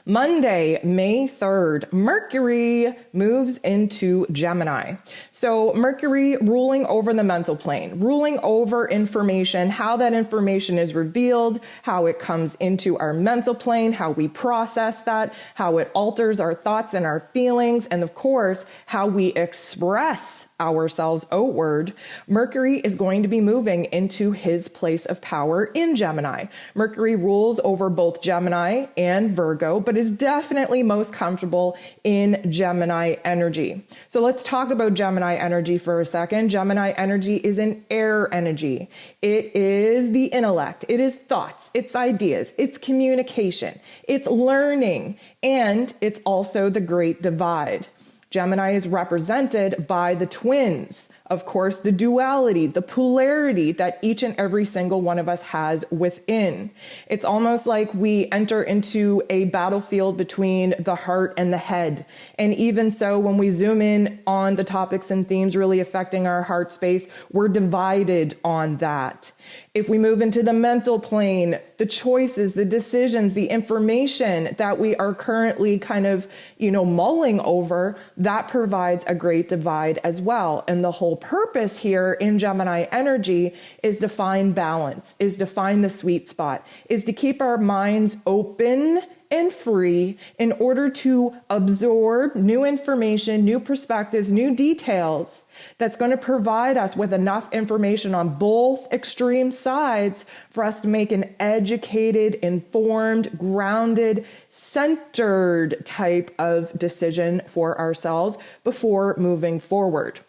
Monday, May 3rd, Mercury moves into Gemini. So Mercury ruling over the mental plane, ruling over information, how that information is revealed, how it comes into our mental plane, how we process that, how it alters our thoughts and our feelings, and of course, how we express ourselves outward. Mercury is going to be moving into his place of power in Gemini. Mercury rules over both Gemini and Virgo, but is definitely most comfortable in Gemini energy. So let's talk about Gemini energy for a second. Gemini energy is an air energy. It is the intellect. It is thoughts, it's ideas, it's communication, it's learning, and it's also the great divide. Gemini is represented by the twins, of course, the duality, the polarity that each and every single one of us has within. It's almost like we enter into a battlefield between the heart and the head. And even so, when we zoom in on the topics and themes really affecting our heart space, we're divided on that. If we move into the mental plane, the choices, the decisions, the information that we are currently kind of, mulling over, that provides a great divide as well. And the whole purpose here in Gemini energy is to find balance, is to find the sweet spot, is to keep our minds open and free in order to absorb new information, new perspectives, new details that's going to provide us with enough information on both extreme sides for us to make an educated, informed, grounded, centered type of decision for ourselves before moving forward.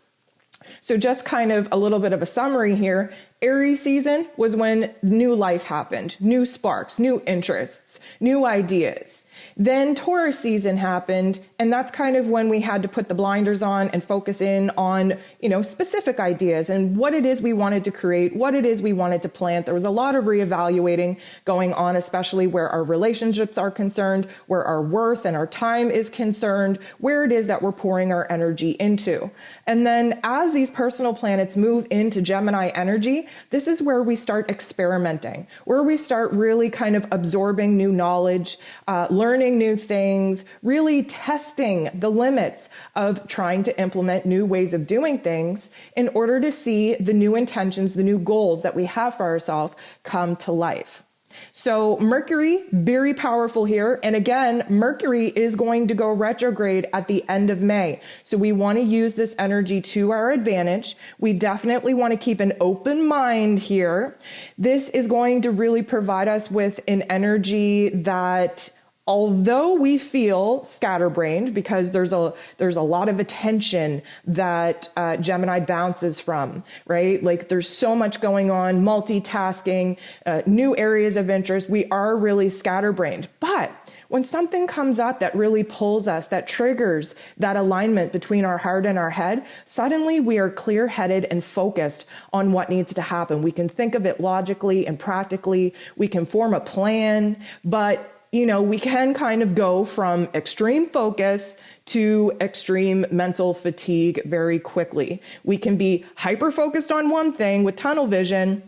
So just kind of a little bit of a summary here. Aries season was when new life happened, new sparks, new interests, new ideas. Then Taurus season happened, and that's kind of when we had to put the blinders on and focus in on, specific ideas and what it is we wanted to create, what it is we wanted to plant. There was a lot of reevaluating going on, especially where our relationships are concerned, where our worth and our time is concerned, where it is that we're pouring our energy into. And then as these personal planets move into Gemini energy, this is where we start experimenting, where we start really kind of absorbing new knowledge, learning new things, really testing the limits of trying to implement new ways of doing things in order to see the new intentions, the new goals that we have for ourselves come to life. So Mercury, very powerful here. And again, Mercury is going to go retrograde at the end of May. So we want to use this energy to our advantage. We definitely want to keep an open mind here. This is going to really provide us with an energy that, although we feel scatterbrained because there's a lot of attention that Gemini bounces from, right? Like there's so much going on, multitasking, new areas of interest. We are really scatterbrained. But when something comes up that really pulls us, that triggers that alignment between our heart and our head, suddenly we are clear-headed and focused on what needs to happen. We can think of it logically and practically. We can form a plan, but we can kind of go from extreme focus to extreme mental fatigue very quickly. We can be hyper-focused on one thing with tunnel vision,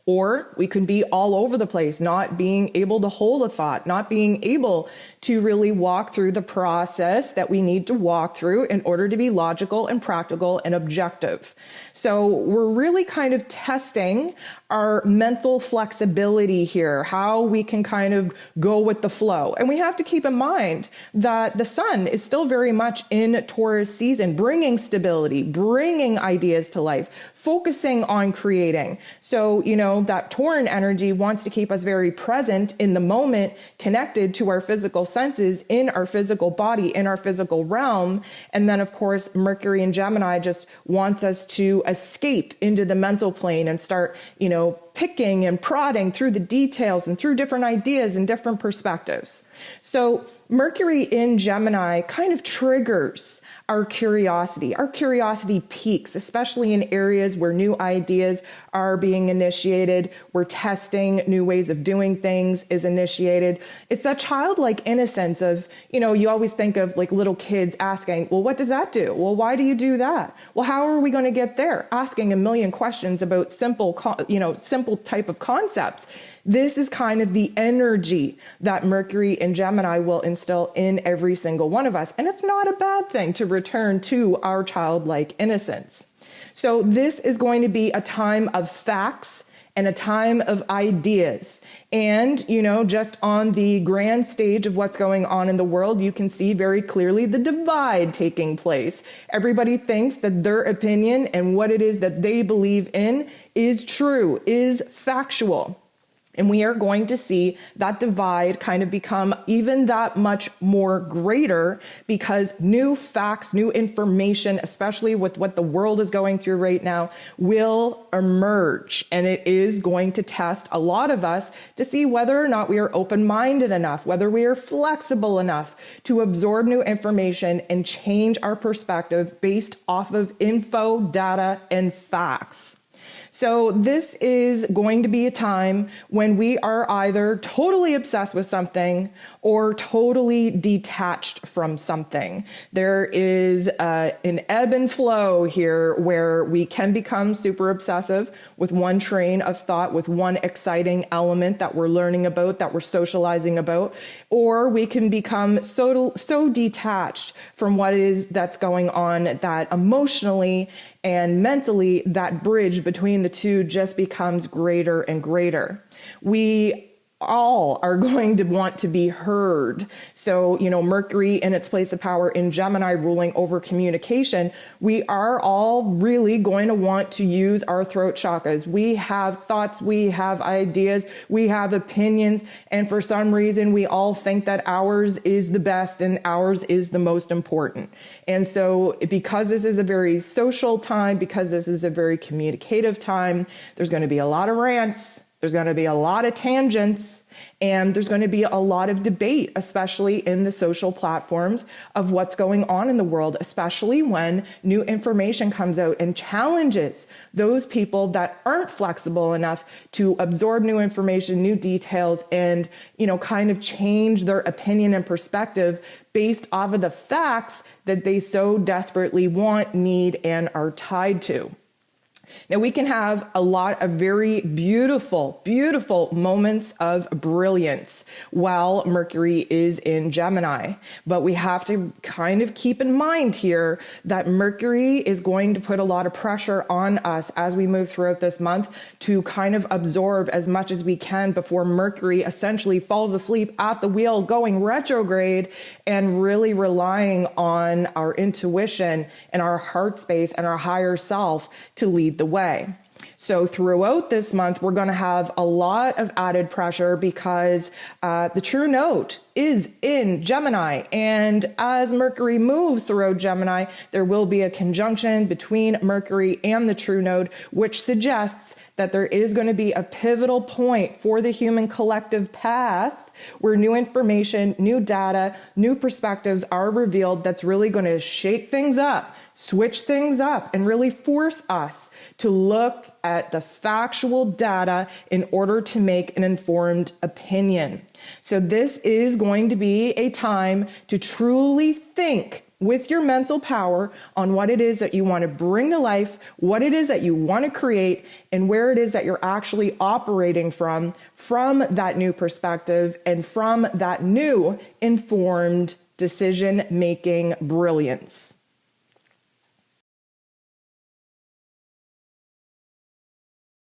or we could be all over the place, not being able to hold a thought, not being able to really walk through the process that we need to walk through in order to be logical and practical and objective. So we're really kind of testing our mental flexibility here, how we can kind of go with the flow. And we have to keep in mind that the sun is still very much in Taurus season, bringing stability, bringing ideas to life, focusing on creating. So, that Tauran energy wants to keep us very present in the moment, connected to our physical senses, in our physical body, in our physical realm. And then, of course, Mercury and Gemini just wants us to escape into the mental plane and start, picking and prodding through the details and through different ideas and different perspectives. So Mercury in Gemini kind of triggers our curiosity. Our curiosity peaks, especially in areas where new ideas are being initiated, where testing new ways of doing things is initiated. It's that childlike innocence of, you always think of like little kids asking, well, what does that do? Well, why do you do that? Well, how are we going to get there? Asking a million questions about simple simple type of concepts. This is kind of the energy that Mercury and Gemini will instill in every single one of us. And it's not a bad thing to return to our childlike innocence. So this is going to be a time of facts and a time of ideas. And, just on the grand stage of what's going on in the world, you can see very clearly the divide taking place. Everybody thinks that their opinion and what it is that they believe in is true, is factual. And we are going to see that divide kind of become even that much more greater because new facts, new information, especially with what the world is going through right now, will emerge. And it is going to test a lot of us to see whether or not we are open-minded enough, whether we are flexible enough to absorb new information and change our perspective based off of info, data, and facts. So this is going to be a time when we are either totally obsessed with something or totally detached from something. There is an ebb and flow here where we can become super obsessive with one train of thought, with one exciting element that we're learning about, that we're socializing about, or we can become so detached from what it is that's going on that emotionally and mentally, that bridge between the two just becomes greater and greater. We all are going to want to be heard. So, Mercury in its place of power in Gemini ruling over communication, we are all really going to want to use our throat chakras. We have thoughts, we have ideas, we have opinions, and for some reason we all think that ours is the best and ours is the most important. And so because this is a very social time, because this is a very communicative time, there's going to be a lot of rants, there's going to be a lot of tangents, and there's going to be a lot of debate, especially in the social platforms of what's going on in the world, especially when new information comes out and challenges those people that aren't flexible enough to absorb new information, new details, and, kind of change their opinion and perspective based off of the facts that they so desperately want, need, and are tied to. Now, we can have a lot of very beautiful, beautiful moments of brilliance while Mercury is in Gemini. But we have to kind of keep in mind here that Mercury is going to put a lot of pressure on us as we move throughout this month to kind of absorb as much as we can before Mercury essentially falls asleep at the wheel going retrograde, and really relying on our intuition and our heart space and our higher self to lead the way. So throughout this month, we're going to have a lot of added pressure because the true node is in Gemini. And as Mercury moves throughout Gemini, there will be a conjunction between Mercury and the true node, which suggests that there is going to be a pivotal point for the human collective path where new information, new data, new perspectives are revealed that's really going to shake things up, switch things up, and really force us to look at the factual data in order to make an informed opinion. So this is going to be a time to truly think with your mental power on what it is that you want to bring to life, what it is that you want to create, and where it is that you're actually operating from that new perspective and from that new informed decision-making brilliance.